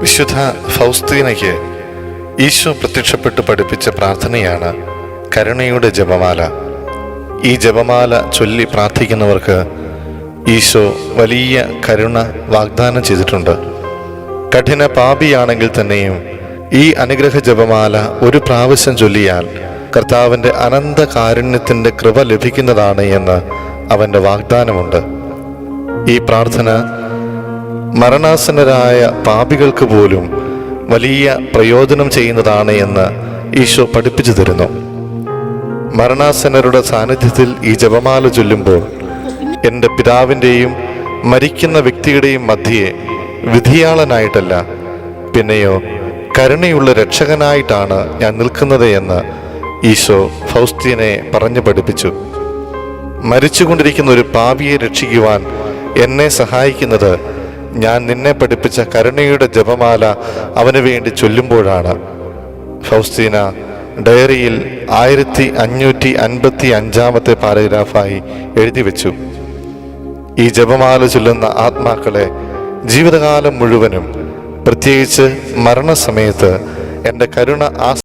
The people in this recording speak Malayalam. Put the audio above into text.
വിശുദ്ധ ഫൗസ്തീനയ്ക്ക് ഈശോ പ്രത്യക്ഷപ്പെട്ട് പഠിപ്പിച്ച പ്രാർത്ഥനയാണ് കരുണയുടെ ജപമാല. ഈ ജപമാല ചൊല്ലി പ്രാർത്ഥിക്കുന്നവർക്ക് ഈശോ വലിയ കരുണ വാഗ്ദാനം ചെയ്തിട്ടുണ്ട്. കഠിന പാപിയാണെങ്കിൽ തന്നെയും ഈ അനുഗ്രഹ ജപമാല ഒരു പ്രാവശ്യം ചൊല്ലിയാൽ കർത്താവിൻ്റെ അനന്ത കാരുണ്യത്തിൻ്റെ കൃപ ലഭിക്കുന്നതാണ് എന്ന് അവൻ്റെ വാഗ്ദാനമുണ്ട്. ഈ പ്രാർത്ഥന മരണാസന്നരായ പാപികൾക്ക് പോലും വലിയ പ്രയോജനം ചെയ്യുന്നതാണ് എന്ന് ഈശോ പഠിപ്പിച്ചു തരുന്നു. മരണാസന്നരുടെ സാന്നിധ്യത്തിൽ ഈ ജപമാല ചൊല്ലുമ്പോൾ എൻ്റെ പിതാവിൻ്റെയും മരിക്കുന്ന വ്യക്തിയുടെയും മധ്യേ വിധിയാളനായിട്ടല്ല, പിന്നെയോ കരുണയുള്ള രക്ഷകനായിട്ടാണ് ഞാൻ നിൽക്കുന്നത് എന്ന് ഈശോ ഫൗസ്തീനെ പറഞ്ഞു പഠിപ്പിച്ചു. മരിച്ചുകൊണ്ടിരിക്കുന്ന ഒരു പാപിയെ രക്ഷിക്കുവാൻ എന്നെ സഹായിക്കുന്നത് ഞാൻ നിന്നെ പഠിപ്പിച്ച കരുണയുടെ ജപമാല അവന് വേണ്ടി ചൊല്ലുമ്പോഴാണ്. ഫൗസ്തീന ഡയറിയിൽ 1555 പാരഗ്രാഫായി എഴുതി വെച്ചു. ഈ ജപമാല ചൊല്ലുന്ന ആത്മാക്കളെ ജീവിതകാലം മുഴുവനും, പ്രത്യേകിച്ച് മരണസമയത്ത് എൻ്റെ കരുണ